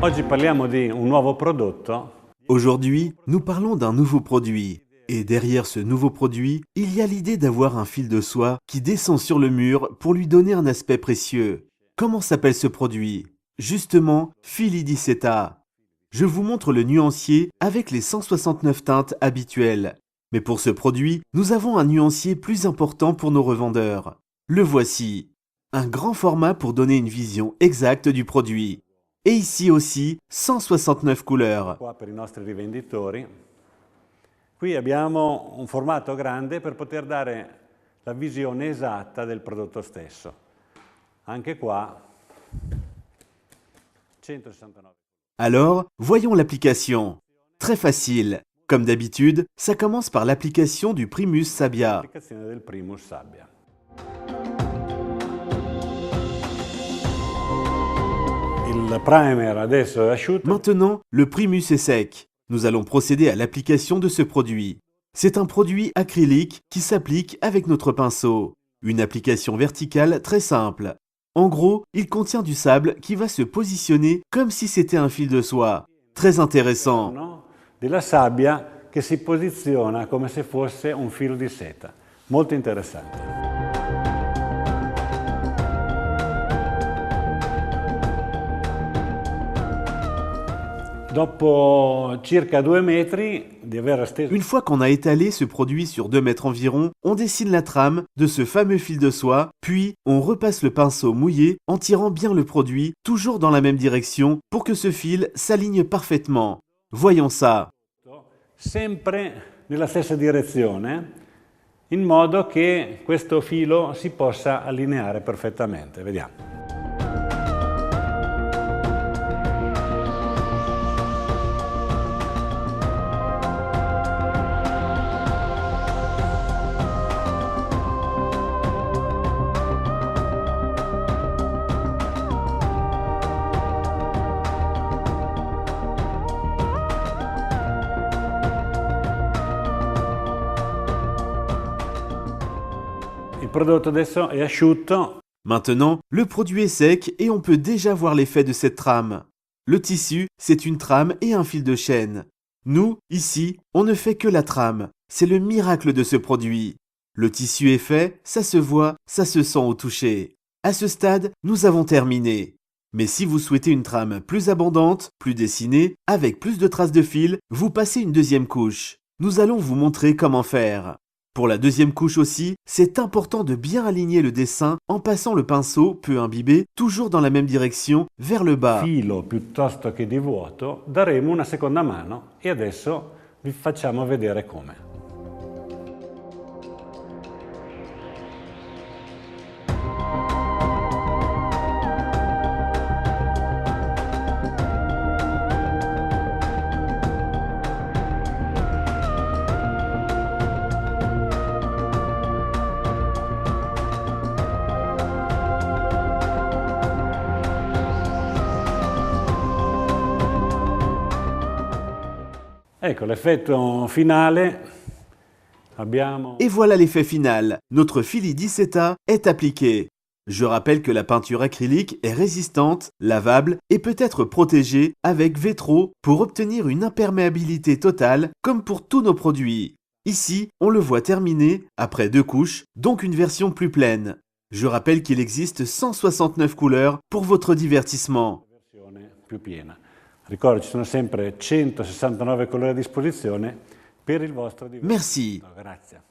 Oggi parliamo di un nuovo prodotto. Aujourd'hui, nous parlons d'un nouveau produit. Et derrière ce nouveau produit, il y a l'idée d'avoir un fil de soie qui descend sur le mur pour lui donner un aspect précieux. Comment s'appelle ce produit? Justement, Fili-Dissetta. Je vous montre le nuancier avec les 169 teintes habituelles. Mais pour ce produit, nous avons un nuancier plus important pour nos revendeurs. Le voici. Un grand format pour donner une vision exacte du produit. Et ici aussi, 169 couleurs. Qua per i nostri rivenditori. Qui abbiamo un formato grande per poter dare la visione esatta del prodotto stesso. Anche qua 169. Alors, voyons l'application. Très facile. Comme d'habitude, ça commence par l'application du Primus Sabia. L'applicazione del Primus Sabia. Il primer adesso è asciutto. Maintenant, le Primus est sec. Nous allons procéder à l'application de ce produit. C'est un produit acrylique qui s'applique avec notre pinceau. Une application verticale très simple. En gros, il contient du sable qui va se positionner comme si c'était un fil de soie. Très intéressant. No? Della sabbia che si posiziona come se fosse un filo di seta. Molto interessante. Dopo circa 2 metri di aver esteso. Une fois qu'on a étalé ce produit sur 2 mètres environ, on dessine la trame de ce fameux fil de soie, puis on repasse le pinceau mouillé en tirant bien le produit, toujours dans la même direction, pour que ce fil s'aligne parfaitement. Voyons ça. Sempre nella stessa direzione, in modo che questo filo si possa allineare perfettamente. Vediamo. Il prodotto adesso è asciutto. Maintenant, le produit est sec et on peut déjà voir l'effet de cette trame. Le tissu, c'est une trame et un fil de chaîne. Nous, ici, on ne fait que la trame. C'est le miracle de ce produit. Le tissu est fait, ça se voit, ça se sent au toucher. À ce stade, nous avons terminé. Mais si vous souhaitez une trame plus abondante, plus dessinée, avec plus de traces de fil, vous passez une deuxième couche. Nous allons vous montrer comment faire. Pour la deuxième couche aussi, c'est important de bien aligner le dessin en passant le pinceau, peu imbibé, toujours dans la même direction, vers le bas. Filo piuttosto che di vuoto, daremo una seconda mano e adesso vi facciamo vedere come. Ecco l'effetto finale. Abbiamo. Et voilà l'effet final. Notre Fili-Dissetta est appliqué. Je rappelle que la peinture acrylique est résistante, lavable et peut être protégée avec Vétro pour obtenir une imperméabilité totale comme pour tous nos produits. Ici, on le voit terminé après 2 couches, donc une version plus pleine. Je rappelle qu'il existe 169 couleurs pour votre divertissement. Versione più piena. Ricordo, ci sono sempre 169 colori a disposizione per il vostro divertimento. Merci. Grazie.